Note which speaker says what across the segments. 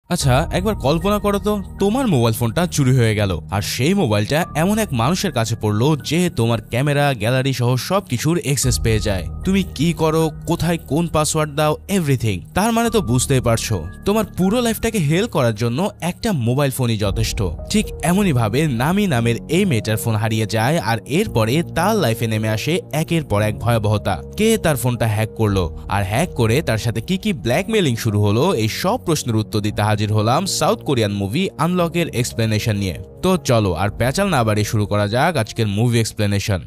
Speaker 1: আচ্ছা, একবার কল্পনা করো তো তোমার মোবাইল ফোনটা চুরি হয়ে গেল আর সেই মোবাইলটা এমন এক মানুষের কাছে পড়লো যে তোমার ক্যামেরা, গ্যালারি সহ সবকিছুর অ্যাক্সেস পেয়ে যায়। তুমি কি করো, কোথায় কোন পাসওয়ার্ড দাও, এভরিথিং। তার মানে তো বুঝতেই পারছো তোমার পুরো লাইফটাকে হেল্প করার জন্য একটা মোবাইল ফোনই যথেষ্ট। ঠিক এমনই ভাবে নামি নামের এই মেয়েটার ফোন হারিয়ে যায় আর এরপরে তার লাইফে নেমে আসে একের পর এক ভয়াবহতা। কে তার ফোনটা হ্যাক করলো আর হ্যাক করে তার সাথে কি কি ব্ল্যাকমেলিং শুরু হলো, এই সব প্রশ্নের উত্তর দিতে হাজির হলাম সাউথ কোরিয়ান মুভি আনলকের এক্সপ্লেনেশন নিয়ে। তো চলো আর প্যাচাল না বাড়িয়ে শুরু করা যাক আজকের মুভি এক্সপ্লেনেশন।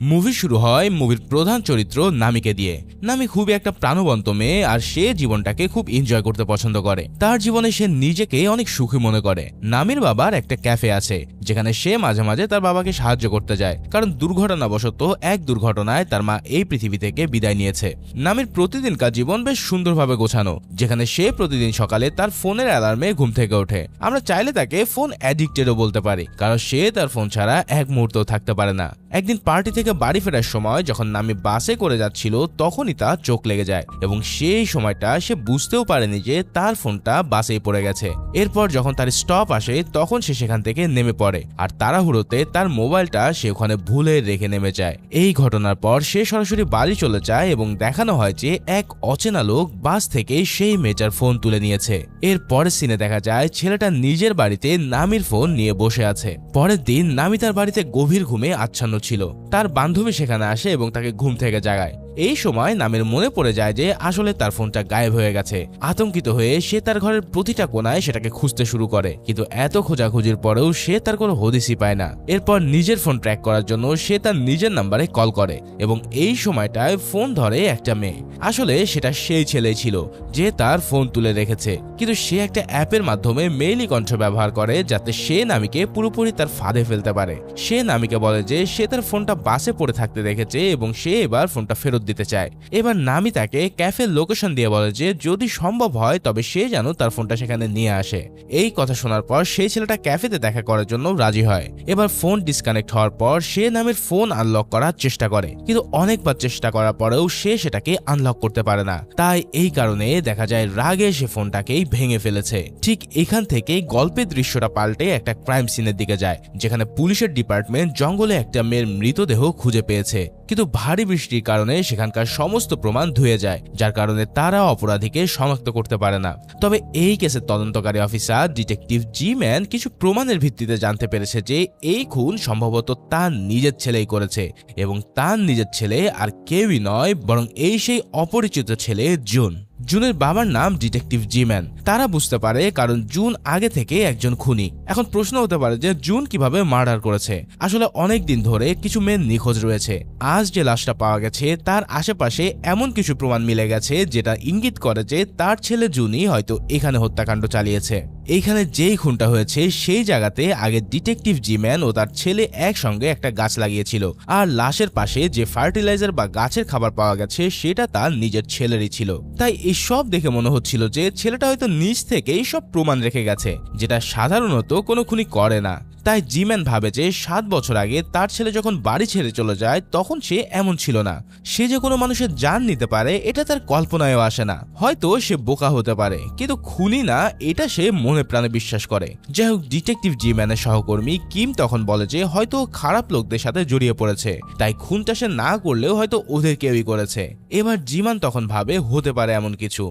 Speaker 1: মুভি শুরু হয় মুভির প্রধান চরিত্র নামিকে দিয়ে। নামি খুবই একটা প্রাণবন্ত মেয়ে আর সে জীবনটাকে খুব এনজয় করতে পছন্দ করে। তার জীবনে সে নিজেকে অনেক সুখী মনে করে। নামির বাবার একটা ক্যাফে আছে যেখানে সে মাঝে মাঝে তার বাবাকে সাহায্য করতে যায়, কারণ দুর্ঘটনাবশত এক দুর্ঘটনায় তার মা এই পৃথিবী থেকে বিদায় নিয়েছে। নামির প্রতিদিনকার জীবন বেশ সুন্দরভাবে গোছানো, যেখানে সে প্রতিদিন সকালে তার ফোনের অ্যালার্মে ঘুম থেকে ওঠে। আমরা চাইলে তাকে ফোন অ্যাডিক্টেডও বলতে পারি, কারণ সে তার ফোন ছাড়া এক মুহূর্তও থাকতে পারে না। একদিন পার্টি থেকে বাড়ি ফেরার সময় যখন নামি বাসে করে যাচ্ছিল তখনই তার চোখ লেগে যায় এবং সেই সময়টা সে বুঝতেও পারেনি যে তার ফোনটা বাসেই পড়ে গেছে। এরপর যখন তার স্টপ আসে তখন সে সেখান থেকে নেমে পড়ে আর তাড়াহুড়োতে তার মোবাইলটা সে ওখানে ভুলে রেখে নেমে যায়। এই ঘটনার পর সে সরাসরি বাড়ি চলে যায় এবং দেখানো হয় যে এক অচেনা লোক বাস থেকে সেই মেয়েটার ফোন তুলে নিয়েছে। এর পরের সিনে দেখা যায় ছেলেটা নিজের বাড়িতে নামির ফোন নিয়ে বসে আছে। পরের দিন নামি তার বাড়িতে গভীর ঘুমে আচ্ছন্ন ছিল। তার বান্ধবী সেখানে আসে এবং তাকে ঘুম থেকে জাগায়। এই সময় নামের মনে পড়ে যায় যে আসলে তার ফোনটা গায়েব হয়ে গেছে। আতঙ্কিত হয়ে সে তার ঘরের প্রতিটা কোণায় সেটাকে খুঁজতে শুরু করে, কিন্তু এত খোঁজাখুঁজির পরেও সে তার কোনো হদিসই পায় না। এরপর নিজের ফোন ট্র্যাক করার জন্য সে তার নিজের নাম্বারে কল করে এবং এই সময়টায় ফোন ধরে একটা মেয়ে। আসলে সেটা সেই ছেলেই ছিল যে তার ফোন তুলে রেখেছে, কিন্তু সে একটা অ্যাপের মাধ্যমে মেইলি কণ্ঠ ব্যবহার করে যাতে সে নামিকে পুরোপুরি তার ফাঁদে ফেলতে পারে। সে নামিকে বলে যে সে তার ফোনটা বাসে পড়ে থাকতে দেখেছে এবং সে এবার ফোনটা ফেরত দিতে চায়। এবার নামি তাকে ক্যাফের লোকেশন দিয়ে বলে যে যদি সম্ভব হয় তবে সে যেন তার ফোনটা সেখানে নিয়ে আসে। এই কথা শোনার পর সেই ছেলেটা ক্যাফেতে দেখা করার জন্য রাজি হয়। এবার ফোন ডিসকানেক্ট হওয়ার পর সে নামের ফোন আনলক করার চেষ্টা করে, কিন্তু অনেকবার চেষ্টা করার পরেও সে সেটাকে আনলক করতে পারে না। তাই এই কারণে দেখা যায় রাগে সে ফোনটাকেই ভেঙে ফেলেছে। ঠিক এখান থেকেই গল্পের দৃশ্যটা পাল্টে একটা ক্রাইম সিনের দিকে যায়, যেখানে পুলিশের ডিপার্টমেন্ট জঙ্গলে একটা মেয়ের মৃতদেহ খুঁজে পেয়েছে, কিন্তু ভারী বৃষ্টির কারণে সেখানকার সমস্ত প্রমাণ ধুয়ে যায়, যার কারণে তারা অপরাধীকে শনাক্ত করতে পারে না। তবে এই কেসের তদন্তকারী অফিসার ডিটেকটিভ জি ম্যান কিছু প্রমাণের ভিত্তিতে জানতে পেরেছে যে এই খুন সম্ভবত তার নিজের ছেলেই করেছে এবং তার নিজের ছেলে আর কেউই নয় বরং এই সেই অপরিচিত ছেলে জুন। জুনের বাবার নাম ডিটেকটিভ জি ম্যান। তারা বুঝতে পারে কারণ জুন আগে থেকে একজন খুনি। এখন প্রশ্ন হতে পারে যে জুন কিভাবে মার্ডার করেছে। আসলে অনেক দিন ধরে কিছু মেয়ে নিখোঁজ রয়েছে। আজ যে লাশটা পাওয়া গেছে তার আশেপাশে এমন কিছু প্রমাণ মিলে গেছে যেটা ইঙ্গিত করে যে তার ছেলে জুনই হয়তো এখানে হত্যাকাণ্ড চালিয়েছে। এইখানে যেই খুনটা হয়েছে সেই জায়গাতে আগে ডিটেকটিভ জি ম্যান ও তার ছেলে একসঙ্গে একটা গাছ লাগিয়েছিল, আর লাশের পাশে যে ফার্টিলাইজার বা গাছের খাবার পাওয়া গেছে সেটা তার নিজের ছেলেরই ছিল। তাই এই সব দেখে মনে হচ্ছিল যে ছেলেটা হয়তো নিজ থেকেই সব প্রমাণ রেখে গেছে, যেটা সাধারণত কোনো খুনি করে না। তাই জিম্যান ভাবে যে 7 বছর আগে তার ছেলে যখন বাড়ি ছেড়ে চলে যায় তখন সে এমন ছিল না। সে যে কোনো মানুষের জান নিতে পারে এটা তার কল্পনায়ও আসে না। হয়তো সে বোকা হতে পারে, কিন্তু খুনি না এটা সে মনে প্রাণে বিশ্বাস করে। যাই হোক, ডিটেকটিভ জিম্যানের সহকর্মী কিম তখন বলে যে হয়তো খারাপ লোকদের সাথে জড়িয়ে পড়েছে, তাই খুনটা সে না করলেও হয়তো ওদের কেউই করেছে। এবার জিমান তখন ভাবে হতে পারে এমন কিছু।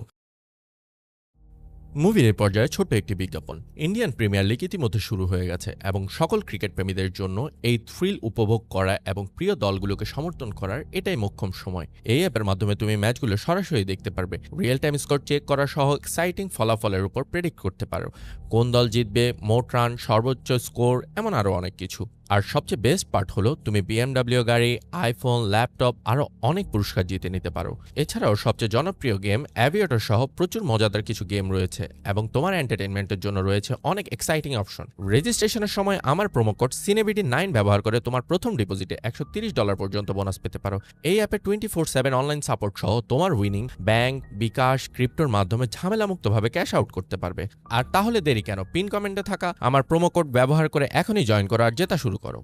Speaker 2: মুভির এই পর্যায়ে ছোট্ট একটি বিজ্ঞাপন। ইন্ডিয়ান প্রিমিয়ার লিগ ইতিমধ্যে শুরু হয়ে গেছে এবং সকল ক্রিকেট প্রেমীদের জন্য এই থ্রিল উপভোগ করা এবং প্রিয় দলগুলোকে সমর্থন করার এটাই মোক্ষম সময়। এই অ্যাপের মাধ্যমে তুমি ম্যাচগুলো সরাসরি দেখতে পারবে, রিয়েল টাইম স্কোর চেক করা সহ এক্সাইটিং ফলাফলের উপর প্রেডিক্ট করতে পারো কোন দল জিতবে, মোট রান, সর্বোচ্চ স্কোর, এমন আরও অনেক কিছু। আর সবচেয়ে বেস্ট পার্ট হলো তুমি বিএমডব্লিউ গাড়ি, আইফোন, ল্যাপটপ আরও অনেক পুরস্কার জিতে নিতে পারো। এছাড়াও সবচেয়ে জনপ্রিয় গেম অ্যাভিয়েটর সহ প্রচুর মজাদার কিছু গেম রয়েছে এবং তোমার এন্টারটেইনমেন্টের জন্য রয়েছে অনেক এক্সাইটিং অপশন। রেজিস্ট্রেশনের সময় আমার প্রোমো কোড সিনেবিডি9 ব্যবহার করে তোমার প্রথম ডিপোজিটে $130 পর্যন্ত বোনাস পেতে পারো। এই অ্যাপে 24/7 অনলাইন সাপোর্ট সহ তোমার উইনিং ব্যাংক, বিকাশ, ক্রিপ্টোর মাধ্যমে ঝামেলামুক্তভাবে ক্যাশ আউট করতে পারবে। আর তাহলে দেরি কেন, পিন কমেন্টে থাকা আমার প্রোমো কোড ব্যবহার করে এখনই জয়েন করো আর জেতা শুরু করো।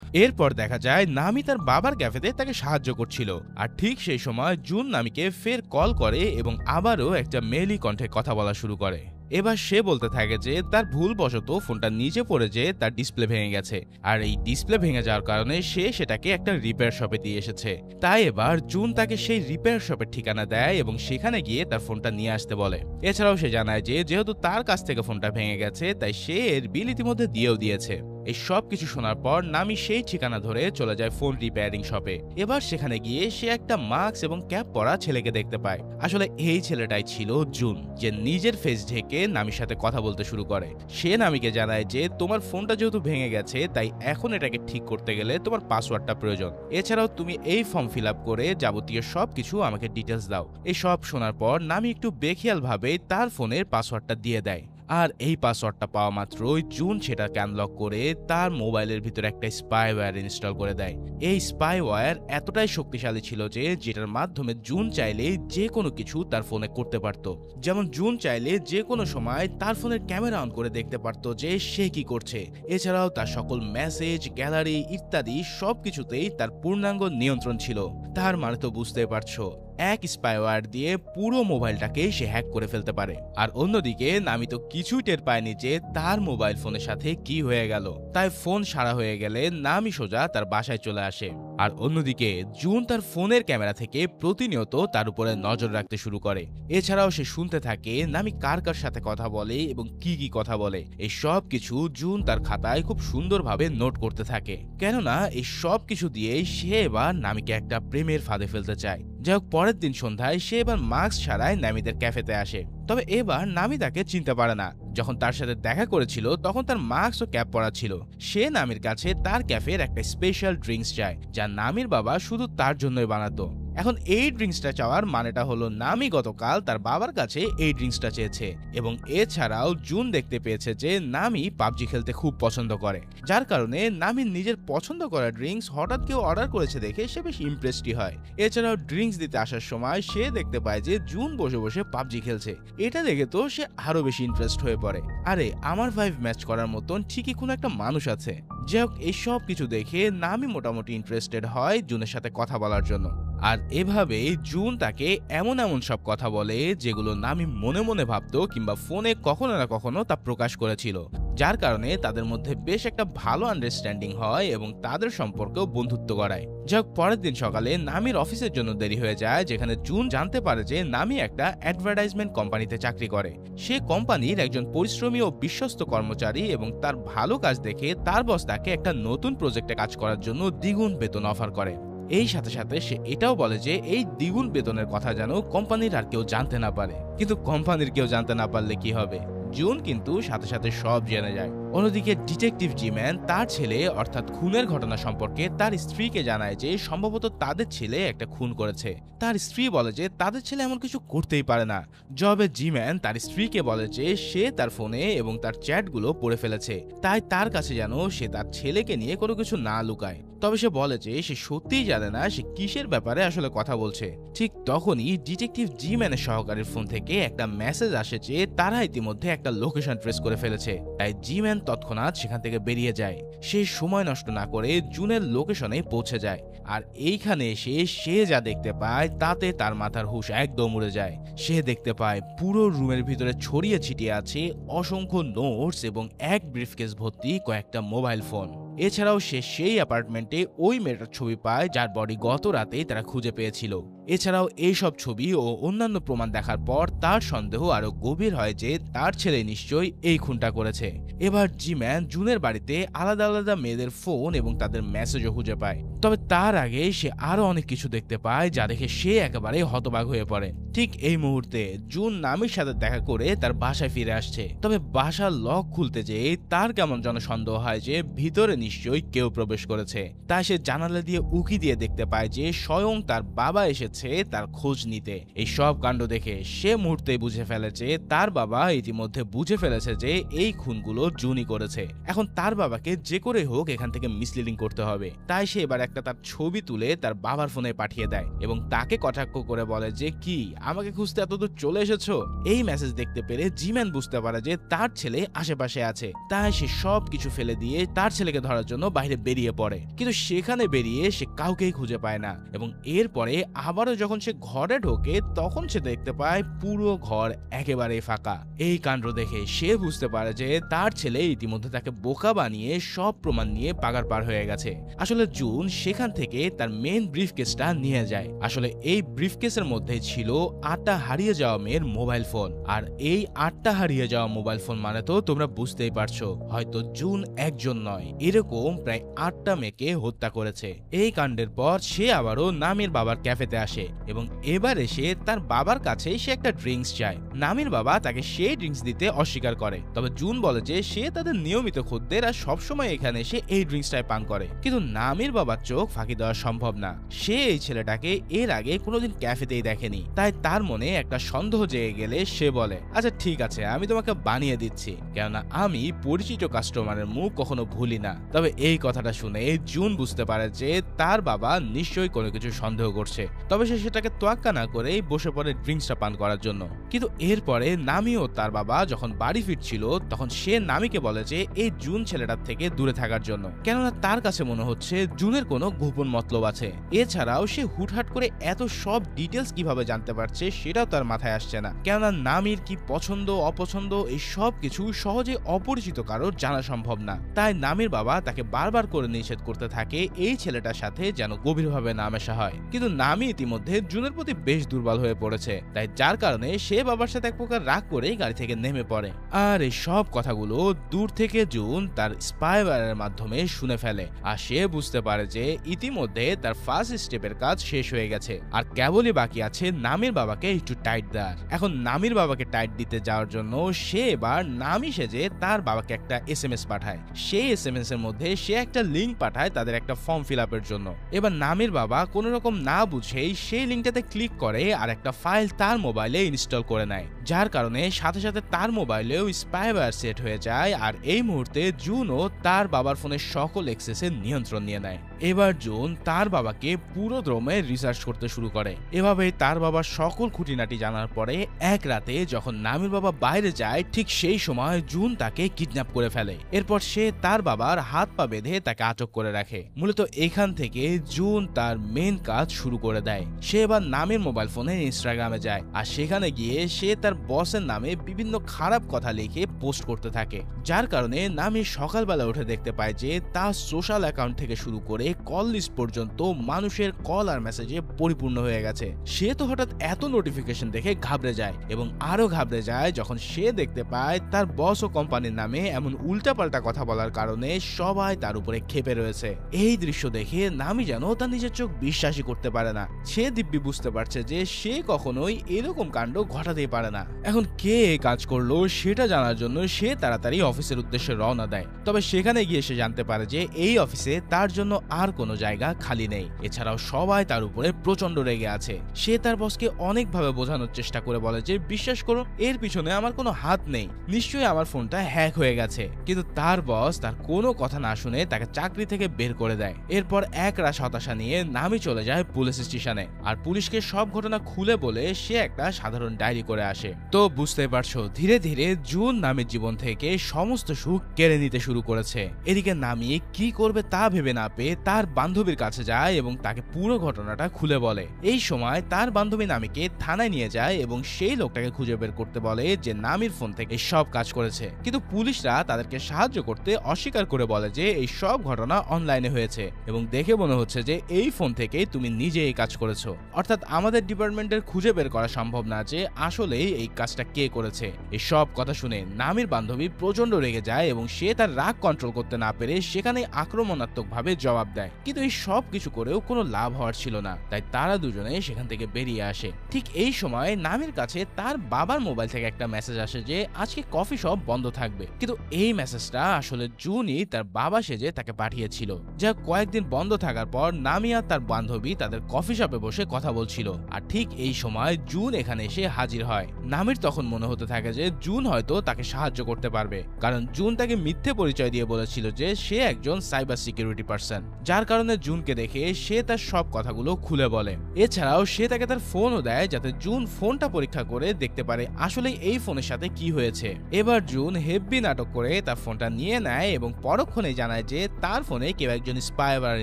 Speaker 1: এরপর দেখা যায় নামি তার বাবার ক্যাফেতে তাকে সাহায্য করছিল, আর ঠিক সেই সময় জুন নামিকে ফের কল করে এবং আবারও একটা মেলি কণ্ঠে কথা বলা শুরু করে। এবার সে বলতে থাকে যে তার ভুলবশত ফোনটা নিচে পড়ে যেয়ে তার ডিসপ্লে ভেঙে গেছে, আর এই ডিসপ্লে ভেঙে যাওয়ার কারণে সে সেটাকে একটা রিপেয়ার শপে দিয়ে এসেছে। তাই এবার জুন তাকে সেই রিপেয়ার শপের ঠিকানা দেয় এবং সেখানে গিয়ে তার ফোনটা নিয়ে আসতে বলে। এছাড়াও সে জানায় যে যেহেতু তার কাছ থেকে ফোনটা ভেঙে গেছে তাই সে এর বিল ইতিমধ্যে দিয়েও দিয়েছে। এই সব কিছু শোনার পর নামি সেই ঠিকানা ধরে চলে যায় ফোন রিপেয়ারিং শপে। এবার সেখানে গিয়ে সে একটা মাস্ক এবং ক্যাপ পরা ছেলেকে দেখতে পায়। আসলে এই ছেলেটাই ছিল জুন, যে নিজের ফেস ঢেকে নামির সাথে কথা বলতে শুরু করে। সে নামিকে জানায় যে তোমার ফোনটা যেহেতু ভেঙে গেছে তাই এখন এটাকে ঠিক করতে গেলে তোমার পাসওয়ার্ডটা প্রয়োজন। এছাড়াও তুমি এই ফর্ম ফিল আপ করে যাবতীয় সবকিছু আমাকে ডিটেলস দাও। এই সব শোনার পর নামি একটু বেখেয়াল ভাবে তার ফোনের পাসওয়ার্ডটা দিয়ে দেয়। আর এই পাসওয়ার্ডটা পাওয়া মাত্রই জুন সেটাকে আনলক করে তার মোবাইলের ভিতরে একটা স্পাইওয়্যার ইনস্টল করে দেয়। এই স্পাইওয়্যার এতটাই শক্তিশালী ছিল যে যেটার মাধ্যমে জুন চাইলে যে কোনো কিছু তার ফোনে করতে পারত। যেমন জুন চাইলে যে কোনো সময় তার ফোনের ক্যামেরা অন করে দেখতে পারত যে সে কি করছে। এছাড়াও তার সকল মেসেজ, গ্যালারি ইত্যাদি সবকিছুতেই তার পূর্ণাঙ্গ নিয়ন্ত্রণ ছিল। তার মানে তো বুঝতে পারছো, এক স্পাইওয়্যার দিয়ে পুরো মোবাইলটাকে সে হ্যাক করে ফেলতে পারে। আর অন্যদিকে নামি তো কিছুই টের পায়নি যে তার মোবাইল ফোনের সাথে কি হয়ে গেল। তাই ফোন সারা হয়ে গেলে নামি সোজা তার বাসায় চলে আসে। আর অন্যদিকে জুন তার ফোনের ক্যামেরা থেকে প্রতিনিয়ত তার উপরে নজর রাখতে শুরু করে। এছাড়াও সে শুনতে থাকে নামি কার কার সাথে কথা বলে এবং কি কি কথা বলে। এই সব কিছু জুন তার খাতায় খুব সুন্দরভাবে নোট করতে থাকে, কেননা এই সব কিছু দিয়ে সে এবার নামিকে একটা প্রেমের ফাঁদে ফেলতে চায়। যাই হোক, পরের দিন সন্ধ্যায় সে এবার মাস্ক ছাড়াই নামিদের ক্যাফেতে আসে। তবে এবার নামি তাকে চিনতে পারে না। যখন তার সাথে দেখা করেছিল তখন তার মাস্ক ও ক্যাপ পরা ছিল। সে নামির কাছে তার ক্যাফের একটা স্পেশাল ড্রিঙ্কস চায়, যা নামির বাবা শুধু তার জন্যই বানাতো। এখন এই ড্রিঙ্কসটা চাওয়ার মানেটা হলো নামি গতকাল তার বাবার কাছে এই ড্রিঙ্কসটা চেয়েছে। এবং এছাড়াও জুন দেখতে পেয়েছে যে নামি পাবজি খেলতে খুব পছন্দ করে, যার কারণে নামির নিজের পছন্দ করা ড্রিঙ্কস হঠাৎ কেউ অর্ডার করেছে দেখে সে বেশ ইমপ্রেসড হয়। এছাড়াও ড্রিঙ্কস দিতে আসার সময় সে দেখতে পায় যে জুন বসে বসে পাবজি খেলছে। এটা দেখে তো সে আরো বেশি ইন্টারেস্ট হয়ে পড়ে। আরে আমার ভাইব ম্যাচ করার মতন ঠিকই কোনো একটা মানুষ আছে। যাই হোক, এই সব কিছু দেখে নামি মোটামুটি ইন্টারেস্টেড হয় জুনের সাথে কথা বলার জন্য। আর এভাবেই জুন তাকে এমন এমন সব কথা বলে যেগুলো নামি মনে মনে ভাবতো কিংবা ফোনে কখনো না কখনো তা প্রকাশ করেছিল, যার কারণে তাদের মধ্যে বেশ একটা ভালো আন্ডারস্ট্যান্ডিং হয় এবং তাদের সম্পর্কেও বন্ধুত্ব গড়ায়। যাক, পরের দিন সকালে নামির অফিসের জন্য দেরি হয়ে যায়, যেখানে জুন জানতে পারে যে নামি একটা অ্যাডভার্টাইজমেন্ট কোম্পানিতে চাকরি করে। সে কোম্পানির একজন পরিশ্রমী ও বিশ্বস্ত কর্মচারী এবং তার ভালো কাজ দেখে তার বস তাকে একটা নতুন প্রজেক্টে কাজ করার জন্য দ্বিগুণ বেতন অফার করে। এই সাথে সাথে সে এটাও বলে যে এই দ্বিগুণ বেতনের কথা যেন কোম্পানির আর কেউ জানতে না পারে। কিন্তু কোম্পানির কেউ জানতে না পারলে কি হবে, জুন কিন্তু সাথে সাথে সব জেনে যায়। অন্যদিকে ডিটেকটিভ জিম্যান তার ছেলে অর্থাৎ খুনের ঘটনা সম্পর্কে তার স্ত্রীকে জানায় যে সম্ভবত তাদের ছেলে একটা খুন করেছে। তার স্ত্রী বলে যে তাদের ছেলে এমন কিছু করতেই পারে না। জবে জিম্যান তার স্ত্রীকে বলে যে সে তার ফোনে এবং তার চ্যাটগুলো পড়ে ফেলেছে, তাই তার কাছে যেন সে তার ছেলেকে নিয়ে কোনো কিছু না লুকায়। তবে সে বলে যে সে সত্যিই জানে না সে কিসের ব্যাপারে আসলে কথা বলছে। ঠিক তখনই ডিটেকটিভ জিম্যানের সহকারীর ফোন থেকে একটা মেসেজ আসে যে তারা ইতিমধ্যে একটা লোকেশন ট্রেস করে ফেলেছে। তাই জিম্যান তৎক্ষণাৎ সেখান থেকে বেরিয়ে যায়। সে সময় নষ্ট না করে জুনের লোকেশনে পৌঁছে যায়। আর এইখানে এসে সে যা দেখতে পায় তাতে তার মাথার হুঁশ একদম উড়ে যায়। সে দেখতে পায় পুরো রুমের ভিতরে ছড়িয়ে ছিটিয়ে আছে অসংখ্য নোটস এবং এক ব্রিফকেস ভর্তি কয়েকটা মোবাইল ফোন। এছাড়াও সে সেই অ্যাপার্টমেন্টে ওই মেয়েটার ছবি পায় যার বডি গত রাতেই তারা খুঁজে পেয়েছিল। এছাড়াও এইসব ছবি ও অন্যান্য প্রমাণ দেখার পর তার সন্দেহ আরো গভীর হয় যে তার ছেলে নিশ্চয়ই এই খুনটা করেছে। এবার জিম্যান জুনের বাড়িতে আলাদা আলাদা মেয়েদের ফোন এবং তাদের মেসেজও খুঁজে পায়। তবে তার আগে সে আরো অনেক কিছু দেখতে পায় যা দেখে সে একেবারে হতবাক হয়ে পড়ে। ঠিক এই মুহূর্তে জুন নামির সাথে দেখা করে তার বাসায় ফিরে আসছে। তবে বাসার লক খুলতে যেয়ে তার কেমন যেন সন্দেহ হয় যে ভিতরে নিশ্চয়ই কেউ প্রবেশ করেছে। তাই সে জানালা দিয়ে উকি দিয়ে দেখতে পায় যে স্বয়ং তার বাবা এসেছে গিয়েছে তার খোঁজ নিতে। এই সব কাণ্ড দেখে সে মুহূর্তেই বুঝে ফেলেছে তার বাবা ইতিমধ্যে বুঝে ফেলেছে যে এই খুনগুলো জুনই করেছে। এখন তার বাবাকে যে করে হোক এখান থেকে মিসলিডিং করতে হবে। তাই সে এবার একটা তার ছবি তুলে তার বাবার ফোনে পাঠিয়ে দেয় এবং তাকে কটাক্ষ করে বলে যে কি আমাকে খুঁজতে এতদূর চলে এসেছো। এই মেসেজ দেখতে পেরে জিম্যান বুঝতে পারে যে তার ছেলে আশেপাশে আছে। তাই সে সব কিছু ফেলে দিয়ে তার ছেলেকে ধরার জন্য বাইরে বেরিয়ে পড়ে, কিন্তু সেখানে বেরিয়ে সে কাউকেই খুঁজে পায় না। এবং এরপরে আবারও যখন সে ঘরে ঢোকে তখন সে দেখতে পায় পুরো ঘর একেবারে ফাঁকা। এই কাণ্ড দেখে সে বুঝতে পারে যে তার ছেলে ইতিমধ্যে তাকে বোকা বানিয়ে সব প্রমাণ নিয়ে পাগার পার হয়ে গেছে। আসলে জুন সেখান থেকে তার মেন ব্রিফকেসটা নিয়ে যায়। আসলে এই ব্রিফকেসের মধ্যে ছিল 8টা হারিয়ে যাওয়া মেয়ের মোবাইল ফোন। আর এই 8টা হারিয়ে যাওয়া মোবাইল ফোন মানে তো তোমরা বুঝতেই পারছো, হয়তো জুন একজন নয়, এরকম প্রায় 8টা মেয়েকে হত্যা করেছে। এই কাণ্ডের পর সে আবারও নামির বাবার ক্যাফেতে আসে এবং এবার এসে তার বাবার কাছে সে একটা ড্রিঙ্কস চায়। নামির বাবা তাকে সেই ড্রিঙ্কস দিতে অস্বীকার করে, তবে জুন বলে যে সে তাদের নিয়মিত খদ্দের আর সবসময় এখানে এসে এই ড্রিঙ্কসটাই পান করে। কিন্তু নামির বাবার চোখ ফাঁকি দেওয়া সম্ভব না। সে এই ছেলেটাকে এর আগে কোনোদিন ক্যাফেতেই দেখেনি, তাই তার মনে একটা সন্দেহ জেগে গেলে সে বলে আচ্ছা ঠিক আছে আমি তোমাকে বানিয়ে দিচ্ছি, কেননা আমি পরিচিত কাস্টমারের মুখ কখনো ভুলি না। তবে এই কথাটা শুনে জুন বুঝতে পারে যে তার বাবা নিশ্চয়ই কোনো কিছু সন্দেহ করছে। তবে সে সেটাকে তোয়াক্কা না করেই বসে পড়ে ড্রিঙ্কসটা পান করার জন্য। কিন্তু এরপরে নামি ও তার বাবা যখন বাড়ি ফিরছিল তখন সে নামিকে বলে যে এই জুন ছেলেটার থেকে দূরে থাকার জন্য, কেননা তার কাছে মনে হচ্ছে জুনের কোনো গোপন মতলব আছে। এছাড়াও সে হুটহাট করে এত সব ডিটেলস কিভাবে জানতে পারছে সেটাও তার মাথায় আসছে না, কেননা নামির কি পছন্দ অপছন্দ এই সব কিছু সহজে অপরিচিত কারোর জানা সম্ভব না। তাই নামির বাবা তাকে বারবার করে নিষেধ করতে থাকে এই ছেলেটার সাথে যেন গভীরভাবে না মেশা হয়। কিন্তু নামি ইতিমধ্যে জুনের প্রতি বেশ দুর্বল হয়ে পড়েছে, তাই যার কারণে সে বাবার সাথে এক প্রকার রাগ করে গাড়ি থেকে নেমে পড়ে। আর এই সব কথাগুলো দূর থেকে জুন তার স্পাইওয়্যারের মাধ্যমে শুনে ফেলে। আর সে বুঝতে পারে যে ইতিমধ্যে তার ফার্স্ট স্টেপের কাজ শেষ হয়ে গেছে আর কেবলই বাকি আছে নামির বাবাকে একটু টাইট দেওয়ার। এখন নামির বাবাকে টাইট দিতে যাওয়ার জন্য সে এবার নামি সেজে তার বাবাকে একটা SMS পাঠায়। সেই SMS এর মধ্যে সে একটা লিঙ্ক পাঠায় তাদের একটা ফর্ম ফিল আপের জন্য। এবার নামির বাবা কোনো রকম না বুঝেই সেই লিঙ্কটাতে ক্লিক করে আর একটা ফাইল তার মোবাইলে ইনস্টল করে নেয়, যার কারণে সাথে সাথে তার মোবাইলেও স্পাইওয়্যার সেট হয়ে যায়। আর এই মুহূর্তে জুনও তার বাবার ফোনের সকল অ্যাক্সেসের নিয়ন্ত্রণ নিয়ে নেয়। এবার জুন তার বাবাকে পুরো দ্রমে রিসার্চ করতে শুরু করে। এভাবেই তার বাবার সকল খুঁটিনাটি জানার পরে এক রাতে যখন নামির বাবা বাইরে যায় ঠিক সেই সময় জুন তাকে কিডন্যাপ করে ফেলে। এরপর সে তার বাবার হাত পা বেঁধে তাকে আটক করে রাখে। মূলত এখান থেকে জুন তার মেন কাজ শুরু করে দেয়। সে এবার নামের মোবাইল ফোনে ইনস্টাগ্রামে যায় আর সেখানে গিয়ে সে তার বসের নামে বিভিন্ন খারাপ কথা লিখে পোস্ট করতে থাকে, যার কারণে নামি সকালবেলা উঠে দেখতে পায় যে তার সোশ্যাল অ্যাকাউন্ট থেকে শুরু করে কল লিস্ট পর্যন্ত মানুষের কল আর মেসেজে পরিপূর্ণ হয়ে গেছে। সে তো হঠাৎ এত নোটিফিকেশন দেখে ঘাবড়ে যায় এবং আরো ঘাবড়ে যায় যখন সে দেখতে পায় তার বস ও কোম্পানির নামে এমন উল্টাপাল্টা কথা বলার কারণে সবাই তার উপরে ক্ষেপে রয়েছে। এই দৃশ্য দেখে নামি যেন তার নিজের চোখ বিশ্বাসই করতে পারে না। সে দিব্যি বুঝতে পারছে যে সে কখনোই এরকম কাণ্ড ঘটাতেই পারে না। এখন কে এই কাজ করলো সেটা জানার জন্য সে তাড়াতাড়ি অফিসের উদ্দেশ্যে রওনা দেয়। তবে সেখানে গিয়ে সে জানতে পারে যে এই অফিসে তার জন্য আর কোনো জায়গা খালি নেই। এছাড়াও সবাই তার উপরে প্রচন্ড রেগে আছে। সে তার বসকে অনেকভাবে বোঝানোর চেষ্টা করে বলে যে বিশ্বাস করুন এর পিছনে আমার কোনো হাত নেই, নিশ্চয়ই আমার ফোনটা হ্যাক হয়ে গেছে। কিন্তু তার বস তার কোনো কথা না শুনে তাকে চাকরি থেকে বের করে দেয়। এরপর এক রাশ হতাশা নিয়ে নামি চলে যায় পুলিশ স্টেশনে আর পুলিশকে সব ঘটনা খুলে বলে সে একটা সাধারণ ডায়েরি করে আসে। তো বুঝতে পারছো ধীরে ধীরে জুন নামের জীবন থেকে সমস্ত সুখ কেড়ে নিতে শুরু করেছে। এদিকে নামি কি করবে তা ভেবে না পেয়ে তার বান্ধবীর কাছে যায় এবং তাকে পুরো ঘটনাটা খুলে বলে। এই সময় তার বান্ধবী নামিকে থানায় নিয়ে যায় এবং সেই লোকটাকে খুঁজে বের করতে বলে যে নামির ফোন থেকে সব কাজ করেছে। কিন্তু পুলিশরা তাদেরকে সাহায্য করতে অস্বীকার করে বলে যে এই সব ঘটনা অনলাইনে হয়েছে এবং দেখে মনে হচ্ছে যে এই ফোন থেকে তুমি নিজে এই কাজ করেছো, অর্থাৎ আমাদের ডিপার্টমেন্টের খুঁজে বের করা সম্ভব না যে আসলেই এই কাজটা কে করেছে। এই সব কথা শুনে নামির বান্ধবী প্রচন্ড রেগে যায় এবং সে তার রাগ কন্ট্রোল করতে না পেরে সেখানে আক্রমণাত্মকভাবে জবাব দেয়। কিন্তু এই সব কিছু করেও কোনো লাভ হওয়ার ছিল না, তাই তারা দুজনে সেখান থেকে বেরিয়ে আসে। ঠিক এই সময় নামির কাছে তার বাবার মোবাইল থেকে একটা মেসেজ আসে যে আজকে কফি শপ বন্ধ থাকবে। কিন্তু এই মেসেজটা আসলে জুনই তার বাবা সেজে তাকে পাঠিয়েছিল। যা কয়েকদিন বন্ধ থাকার পর নামি আর তার বান্ধবী তাদের কফি শপে বসে কথা বলছিল। আর ঠিক এই সময় জুন এখানে এসে হাজির হয়। নামির তখন মনে হতে থাকে যে জুন হয়তো তাকে সাহায্য করতে পারবে, কারণ জুন তাকে মিথ্যে পরিচয় দিয়ে বলেছিল যে সে একজন সাইবার সিকিউরিটি পার্সন, যার কারণে জুনকে দেখে সে তার সব কথাগুলো খুলে বলে। এছাড়াও সে তাকে তার ফোনও দেয় যাতে জুন ফোনটা পরীক্ষা করে দেখতে পারে আসলে এই ফোনের সাথে কি হয়েছে। এবার জুন হেব্বি নাটক করে তার ফোনটা নিয়ে নেয় এবং পরক্ষণে জানায় যে তার ফোনে কেউ একজন স্পাইওয়্যার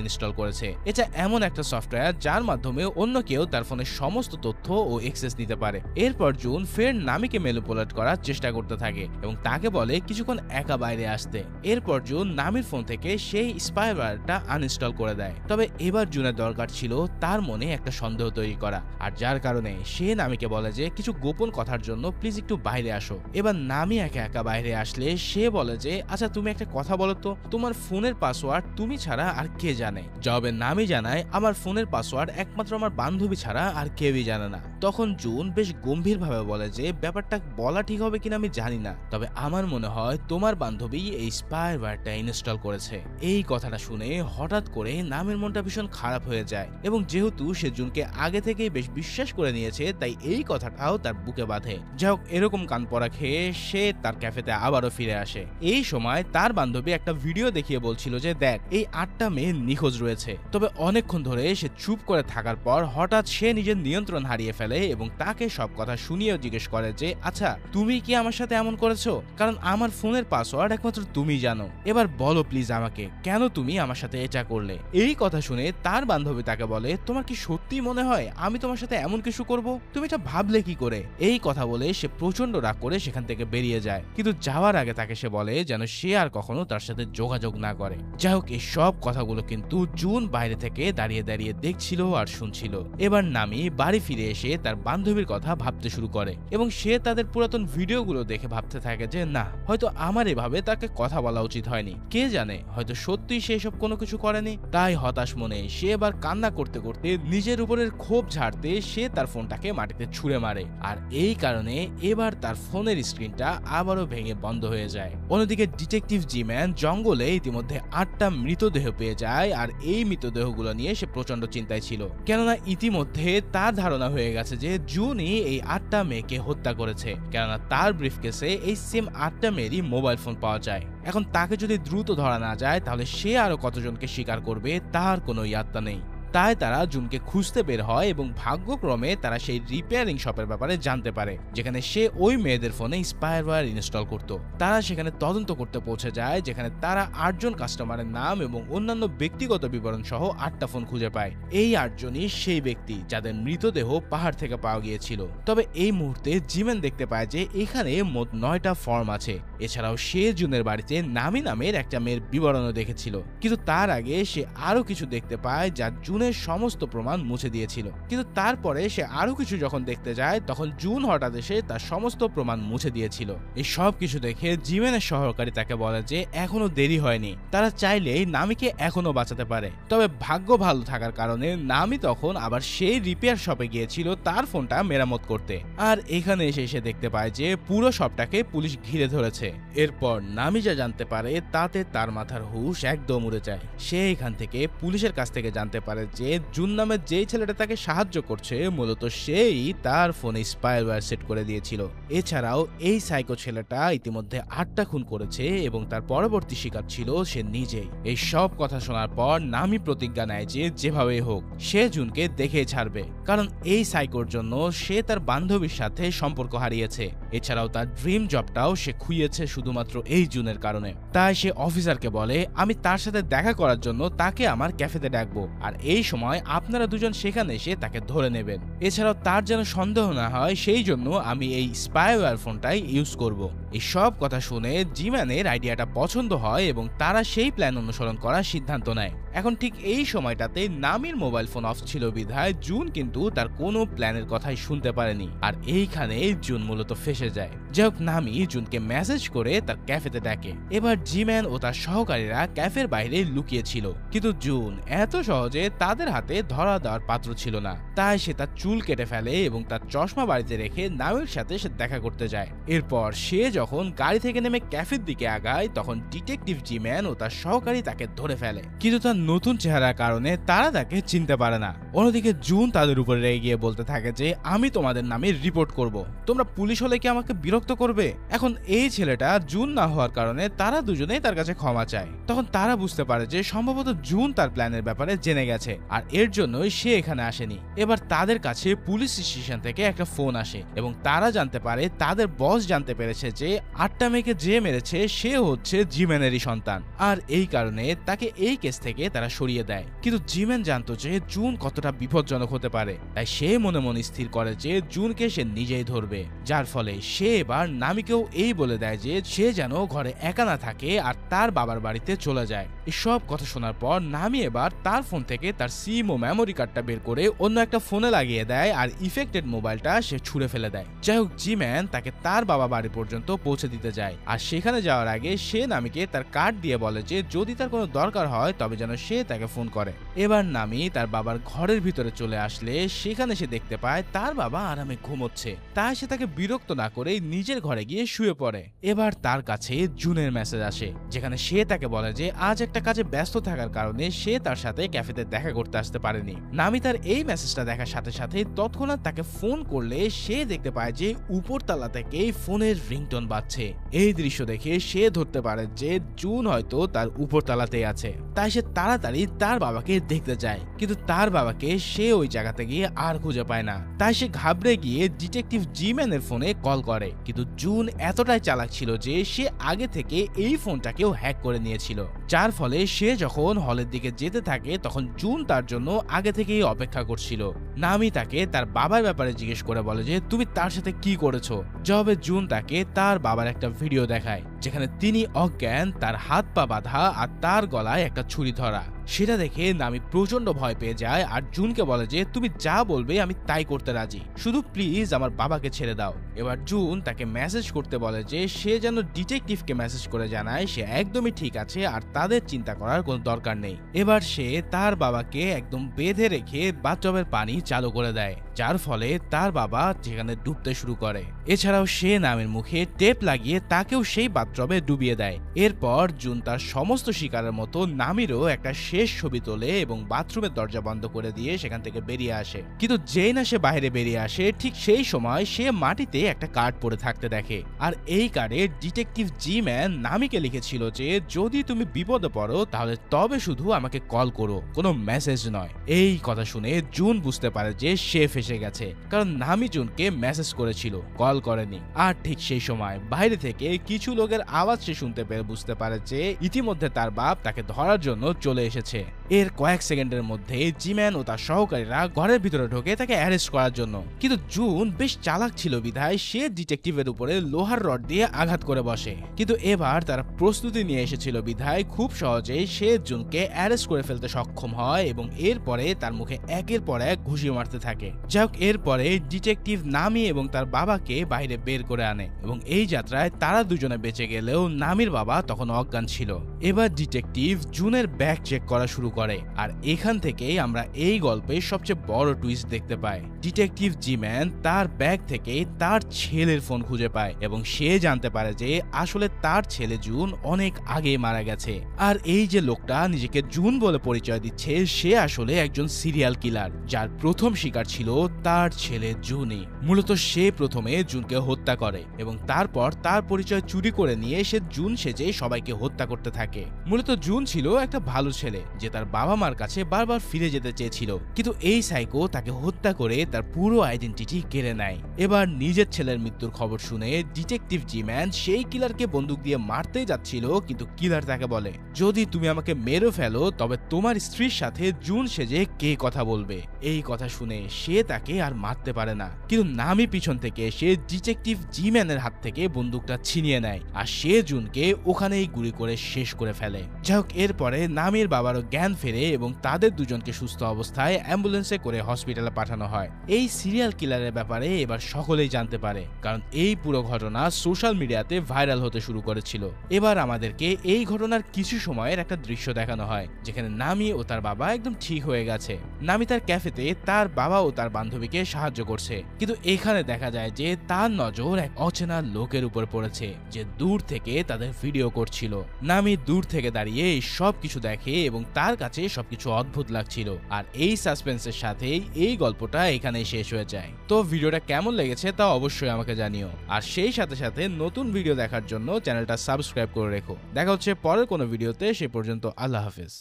Speaker 1: ইনস্টল করেছে। এটা এমন একটা সফটওয়্যার যার মাধ্যমে অন্য কেউ তার ফোনের সমস্ত তথ্য ও অ্যাক্সেস নিতে পারে। এরপর জুন ফের নামিকে ম্যানিপুলেট করার চেষ্টা করতে থাকে এবং তাকে বলে কিছুক্ষণ একা বাইরে আসতে। এরপর জুন নামির ফোন থেকে সেই স্পাইওয়্যারটা আনইনস্টল করে দেয়। তবে এবার জুনের দরকার ছিল তার মনে একটা সন্দেহ তৈরি করা, আর যার কারণে সে নামিকে বলে যে কিছু গোপন কথার জন্য প্লিজ একটু বাইরে আসো। এবার নামি একা একা বাইরে আসলে সে বলে যে আচ্ছা তুমি একটা কথা বলো তো, তোমার ফোনের পাসওয়ার্ড তুমি ছাড়া আর কে জানে? জবাবে নামি জানায় আমার ফোনের পাসওয়ার্ড একমাত্র আমার বান্ধবী ছাড়া আর কেউই জানে না। তখন জুন বেশ গম্ভীর ভাবে বলে যে ব্যাপারটা বলা ঠিক হবে কিনা আমি জানি না, তবে আমার মনে হয় তোমার বান্ধবী এই স্পাইওয়্যারটা ইনস্টল করেছে। এই কথাটা শুনে হঠাৎ করে নামের মনটা ভীষণ খারাপ হয়ে যায় এবং যেহেতু সে জুনকে আগে থেকেই বেশ বিশ্বাস করে নিয়েছে তাই এই কথাটাও তার বুকে বাঁধে। যাই হোক, এরকম কান পড়া খেয়ে সে তার ক্যাফেতে আবারও ফিরে আসে। এই সময় তার বান্ধবী একটা ভিডিও দেখিয়ে বলছিল যে দেখ এই 8টা মেয়ে নিখোঁজ রয়েছে। তবে অনেকক্ষণ ধরে সে চুপ করে থাকার পর হঠাৎ সে নিজের নিয়ন্ত্রণ হারিয়ে ফেলে এবং তাকে সব কথা শুনিয়েও জিজ্ঞেস করে যে আচ্ছা তুমি কি আমার সাথে এমন করেছো? কারণ আমার ফোনের পাসওয়ার্ড একমাত্র তুমি জানো। এবার বলো প্লিজ আমাকে কেন তুমি আমার সাথে এটা করলে? এই কথা শুনে তার বান্ধবী তাকে বলে তোমার কি সত্যি মনে হয় আমি তোমার সাথে এমন কিছু করব? তুমি এটা ভাবলে কি করে? এই কথা বলে সে প্রচন্ড রাগ করে সেখান থেকে বেরিয়ে যায়। কিন্তু যাওয়ার আগে তাকে সে বলে যেন সে আর কখনো তার সাথে যোগাযোগ না করে। যাই হোক, এই সব কথাগুলো কিন্তু জুন বাইরে থেকে দাঁড়িয়ে দাঁড়িয়ে দেখছিল আর শুনছিল। এবার নামি বাড়ি ফিরে এসে তার বান্ধবীর কথা ভাবতে শুরু করে এবং সে তাদের পুরাতন ভিডিওগুলো দেখে ভাবতে থাকে যে না, হয়তো আমার এভাবে তাকে কথা বলা উচিত হয়নি। কে জানে হয়তো সত্যিই সে সব কোনো কিছু করেনি। তাই হতাশ মনে সে এবার কান্না করতে করতে নিজের উপরের ক্ষোভ ঝাড়তে সে তার ফোনটাকে মাটিতে ছুঁড়ে মারে। আর এই কারণে এবার তার ফোনের স্ক্রিনটা আবারও ভেঙে বন্ধ হয়ে যায়। অন্যদিকে ডিটেকটিভ জি-ম্যান জঙ্গলে ইতিমধ্যে 8টা মৃতদেহ পেয়ে যায় আর এই মৃতদেহগুলো নিয়ে সে প্রচন্ড চিন্তায় ছিল, কেননা ইতিমধ্যে তার ধারণা হয়ে গেছে যে জুনই এই 8টা মেয়েকে হত্যা করেছে, কেননা তার ব্রিফকেসে এই সেম 8টা মেয়েরই মোবাইল ফোন পাওয়া যায়। এখন তাকে যদি দ্রুত ধরা না যায় তাহলে সে আরো কতজনকে শিকার করবে তার কোনো ইয়াত্তা নেই। তাই তারা জুনকে খুঁজতে বের হয় এবং ভাগ্যক্রমে তারা সেই রিপেয়ারিং শপের ব্যাপারে জানতে পারে যেখানে সে ওই মেয়েদের ফোনে স্পাইওয়্যার ইনস্টল করত। তারা সেখানে তদন্ত করতে পৌঁছে যায় যেখানে তারা 8 জন কাস্টমারের নাম এবং অন্যান্য ব্যক্তিগত বিবরণ সহ 8টা ফোন খুঁজে পায়। এই 8 জনই সেই ব্যক্তি যাদের মৃতদেহ পাহাড় থেকে পাওয়া গিয়েছিল। তবে এই মুহূর্তে জিমেন দেখতে পায় যে এখানে মোট 9টা ফর্ম আছে। এছাড়াও সে জুনের বাড়িতে নামি নামের একটা মেয়ের বিবরণও দেখেছিল, কিন্তু তার আগে সে আরো কিছু দেখতে পায় যা জুনের সমস্ত প্রমাণ মুছে দিয়েছিল। কিন্তু তারপরে সে আরো কিছু যখন দেখতে যায় তখন জুন হঠাৎ এসে তার সমস্ত প্রমাণ মুছে দিয়েছিল। এই সব কিছু দেখে জিমেনের সহকারী তাকে বলে যে এখনো দেরি হয়নি, তারা চাইলেই নামিকে এখনো বাঁচাতে পারে। তবে ভাগ্য ভালো থাকার কারণে নামি তখন আবার সেই রিপেয়ার শপে গিয়েছিল তার ফোনটা মেরামত করতে। আর এখানে এসে সে দেখতে পায় যে পুরো শপটাকে পুলিশ ঘিরে ধরেছে। এরপর নামি যা জানতে পারে তাতে তার মাথার হুঁশ একদম উড়ে যায়। সে এখান থেকে পুলিশের কাছ থেকে জানতে পারে যে জুন নামের যেই ছেলেটা তাকে সাহায্য করছে মূলত সেই তার ফোনে স্পাইওয়্যার সেট করে দিয়েছিল। এছাড়াও এই সাইকো ছেলেটা ইতিমধ্যে 8টা খুন করেছে এবং তার পরবর্তী শিকার ছিল সে নিজেই। এই সব কথা শোনার পর নামি প্রতিজ্ঞা নেয় যে যেভাবে হোক সে জুনকে দেখে ছাড়বে, কারণ এই সাইকোর জন্য সে তার বান্ধবীর সাথে সম্পর্ক হারিয়েছে। এছাড়াও তার ড্রিম জবটাও সে খুইয়েছে শুধুমাত্র এই জুনের কারণে। তাই সে অফিসারকে বলে আমি তার সাথে দেখা করার জন্য তাকে আমার ক্যাফেতে ডাকবো, আর এই সময় আপনারা দুজন সেখানে এসে তাকে ধরে নেবেন। এছাড়াও তার যেন সন্দেহ না হয় সেই জন্য আমি এই স্পাইওয়্যার ফোনটাই ইউজ করব। এই সব কথা শুনে জিম্যানের আইডিয়াটা পছন্দ হয় এবং তারা সেই প্ল্যান অনুসরণ করার সিদ্ধান্ত নেয়। এখন ঠিক এই সময়টাতে নামির মোবাইল ফোন অফ ছিল বিধায় জুন কিন্তু তার কোনো প্ল্যানের কথাই শুনতে পারেনি, আর এইখানে জুন মূলত ফেসে যায়। যাই হোক, নামি জুনকে মেসেজ করে তার ক্যাফেতে ডাকে। এবার জিম্যান ও তার সহকারীরা ক্যাফের বাইরে লুকিয়ে ছিল, কিন্তু জুন এত সহজে তাদের হাতে ধরা দেওয়ার পাত্র ছিল না। তাই সে তার চুল কেটে ফেলে এবং তার চশমা বাড়িতে রেখে নামির সাথে সে দেখা করতে যায়। এরপর সে যখন গাড়ি থেকে নেমে ক্যাফের দিকে আগায় তখন ডিটেকটিভ জিম্যান ও তার সহকারী তাকে ধরে ফেলে, কিন্তু তার নতুন চেহারার কারণে তারা তাকে চিনতে পারে না। অন্যদিকে জুন তাদের উপরে রেগে গিয়ে বলতে থাকে যে আমি তোমাদের নামে রিপোর্ট করব, তোমরা পুলিশ হলে কি আমাকে বিরক্ত করবে। এখন এই ছেলেটা জুন না হওয়ার কারণে তারা দুজনেই তার কাছে ক্ষমা চায়। তখন তারা বুঝতে পারে যে সম্ভবত জুন তার প্ল্যানের ব্যাপারে জেনে গেছে, আর এর জন্যই সে এখানে আসেনি। এবার তাদের কাছে পুলিশ স্টেশন থেকে একটা ফোন আসে এবং তারা জানতে পারে তাদের বস জানতে পেরেছে যে 8টা মেয়েকে যে মেরেছে সে হচ্ছে জিম্যানেরই সন্তান, আর এই কারণে তাকে এই কেস থেকে তারা সরিয়ে দেয়। কিন্তু জিম্যান জানতো যে জুন কতটা বিপজ্জনক হতে পারে, তাই সে মনে মনে স্থির করে যে জুনকে সে নিজেই ধরবে। যার ফলে সে এবার নামিকেও এই বলে দেয় যে সে যেন ঘরে একা না থাকে আর তার বাবার বাড়িতে চলে যায়। এসব কথা শোনার পর নামি এবার তার ফোন থেকে তার সিম ও মেমোরি কার্ডটা বের করে অন্য একটা ফোনে লাগিয়ে দেয় আর ইফেক্টেড মোবাইলটা সে ছুঁড়ে ফেলে দেয়। যাই হোক, জিম্যান তাকে তার বাবা বাড়ি পর্যন্ত পৌঁছে দিতে যায়, আর সেখানে যাওয়ার আগে সে নামিকে তার কার্ড দিয়ে বলে যে যদি তার কোনো দরকার হয় তবে যেন সে তাকে ফোন করে। এবার নামি তার বাবার ঘরের ভিতরে চলে আসলে সেখানে সে দেখতে পায় তার বাবা আরামে ঘুমোচ্ছে, তাই সে তাকে বিরক্ত না করে নিজের ঘরে গিয়ে শুয়ে পড়ে। এবার তার কাছে জুনের মেসেজ আসে, যেখানে সে তাকে বলে যে আজ একটা কাজে ব্যস্ত থাকার কারণে সে তার সাথে ক্যাফেতে দেখা করতে আসতে পারেনি। নামি তার এই মেসেজটা দেখার সাথে সাথে তৎক্ষণাৎ তাকে ফোন করলে সে দেখতে পায় যে উপরতলা থেকে ফোনের রিংটোন বাজছে। এই দৃশ্য দেখে সে ধরতে পারে যে জুন হয়তো তার উপরতলাতেই আছে, তাই সে তাড়াতাড়ি তার বাবাকে দেখতে যায়, কিন্তু তার বাবাকে সে ওই জায়গাতে গিয়ে আর খুঁজে পায় না। তাই সে ঘাবড়ে গিয়ে ডিটেকটিভ জিম্যানের ফোনে কল করে, কিন্তু জুন এতটাই চালাক ছিল যে সে আগে থেকে এই ফোনটাকেও হ্যাক করে নিয়েছিল, যার ফলে সে যখন হলের দিকে যেতে থাকে তখন জুন তার জন্য আগে থেকেই অপেক্ষা করছিল। নামি তাকে তার বাবার ব্যাপারে জিজ্ঞেস করে বলে যে তুমি তার সাথে কি করেছো। জবাবে জুন তাকে তার বাবার একটা ভিডিও দেখায়, যেখানে তিনি অজ্ঞান, তার হাত পা বাঁধা আর তার গলায় একটা ছুরি ধরা। সেটা দেখে নামি প্রচন্ড ভয় পেয়ে যায় আর জুনকে বলে যে তুমি যা বলবে আমি তাই করতে রাজি, শুধু প্লিজ আমার বাবাকে ছেড়ে দাও। এবার জুন তাকে মেসেজ করতে বলে যে সে যেন ডিটেকটিভকে মেসেজ করে জানায় সে একদমই ঠিক আছে আর তাদের চিন্তা করার কোনো দরকার নেই। এবার সে তার বাবাকে একদম বেঁধে রেখে বাথটবের পানি চালু করে দেয়, যার ফলে তার বাবা যেখানে ডুবতে শুরু করে। এছাড়াও সে নামের মুখে টেপ লাগিয়ে তাকেও সেই বাথটবে ডুবিয়ে দেয়। এরপর জুন তার সমস্ত শিকারের মতো নামিরও একটা শেষ ছবি তোলে এবং বাথরুমের দরজা বন্ধ করে দিয়ে সেখান থেকে বেরিয়ে আসে। কিন্তু যেই না সে বাইরে বেরিয়ে আসে ঠিক সেই সময় সে মাটিতে একটা কার্ড পড়ে থাকতে দেখে, আর এই কার্ডে ডিটেকটিভ জিম্যান নামিকে লিখেছিল যে যদি তুমি বিপদে পড়ো তাহলে তবে শুধু আমাকে কল করো, কোনো মেসেজ নয়। এই কথা শুনে জুন বুঝতে পারে যে সে ফেসে গেছে, কারণ নামি জুনকে মেসেজ করেছিল, কল করেনি। আর ঠিক সেই সময় বাইরে থেকে কিছু লোকের আওয়াজ সে শুনতে পেরে বুঝতে পারে যে ইতিমধ্যে তার বাপ তাকে ধরার জন্য চলে এসেছে। এর কয়েক সেকেন্ডের মধ্যে জিম্যান ও তার সহকারীরা ঘরের ভিতরে ঢোকে তাকে অ্যারেস্ট করার জন্য, কিন্তু জুন বেশ চালাক ছিল বিধায় সে ডিটেকটিভের উপরে লোহার রড দিয়ে আঘাত করে বসে। কিন্তু এবার তারা প্রস্তুতি নিয়ে এসেছিল বিধায় খুব সহজেই সে জুনকে অ্যারেস্ট করে ফেলতে সক্ষম হয় এবং এরপরে তার মুখে একের পর এক ঘুষি মারতে থাকে। যাই হোক, এরপরে ডিটেকটিভ নামি এবং তার বাবাকে বাইরে বের করে আনে এবং এই যাত্রায় তারা দুজনে বেঁচে গেলেও নামির বাবা তখন অজ্ঞান ছিল। এবার ডিটেকটিভ জুনের ব্যাগ চেক করা শুরু করে, আর এখান থেকেই আমরা এই গল্পের সবচেয়ে বড় টুইস্ট দেখতে পাই। ডিটেকটিভ জিম্যান তার ব্যাগ থেকে তার ছেলের ফোন খুঁজে পায় এবং সে জানতে পারে যে আসলে তার ছেলে জুন অনেক আগে মারা গেছে, আর এই যে লোকটা নিজেকে জুন বলে পরিচয় দিচ্ছে সে আসলে একজন সিরিয়াল কিলার, যার প্রথম শিকার ছিল তার ছেলে জুনই। মূলত সে প্রথমে জুনকে হত্যা করে এবং তারপর তার পরিচয় চুরি করে নিয়ে সে জুন সেজে সবাইকে হত্যা করতে থাকে। মূলত জুন ছিল একটা ভালো ছেলে যে তার বাবা মার কাছে বারবার ফিরে যেতে চেয়েছিল, কিন্তু এই সাইকো তাকে হত্যা করে তার পুরো আইডেন্টিটি কেড়ে নেয়। এবার নিজের ছেলের মৃত্যুর খবর শুনে ডিটেকটিভ জিম্যান সেই কিলারকে বন্দুক দিয়ে মারতে যাচ্ছিল, কিন্তু কিলার তাকে বলে যদি তুমি আমাকে মেরে ফেলো তবে তোমার স্ত্রীর সাথে জুন সেজে কে কথা বলবে। এই কথা শুনে সে তাকে আর মারতে পারে না, কিন্তু নামি পিছন থেকে এসে ডিটেকটিভ জিম্যানের হাত থেকে বন্দুকটা ছিনিয়ে নেয় আর সে জুনকে ওখানেই গুলি করে শেষ করে ফেলে। যাই হোক, এরপরে নামির বাবারও জ্ঞান ফেরে এবং তাদের দুজনকে সুস্থ অবস্থায় অ্যাম্বুলেন্সে করে হসপিটালে পাঠানো হয়। এই সিরিয়াল কিলারের ব্যাপারে এবার সকলেই জানতে পারে, কারণ এই পুরো ঘটনা সোশ্যাল মিডিয়াতে ভাইরাল হতে শুরু করেছিল। এবার আমাদেরকে এই ঘটনার কিছু সময়ের একটা দৃশ্য দেখানো হয়, যেখানে নামি ও তার বাবা একদম ঠিক হয়ে গেছে। নামি তার ক্যাফেতে তার বাবা ও তার বান্ধবীকে সাহায্য করছে, কিন্তু এখানে দেখা যায় যে তার নজর এক অচেনা লোকের উপর পড়েছে, যে দূর থেকে তাদের ভিডিও করছিল। নামি দূর থেকে দাঁড়িয়ে সবকিছু দেখে এবং তার কাছে সবকিছু অদ্ভুত লাগছিল। আর এই সাসপেন্সের সাথেই এই গল্পটা এখানে শেষ হয়ে যায়। তো ভিডিওটা কেমন লেগেছে তা অবশ্যই আমাকে জানিও, আর সেই সাথে সাথে নতুন ভিডিও দেখার জন্য চ্যানেলটা সাবস্ক্রাইব করে রেখো। দেখা হচ্ছে পরের কোনো ভিডিওতে, সে পর্যন্ত আল্লাহ হাফেজ।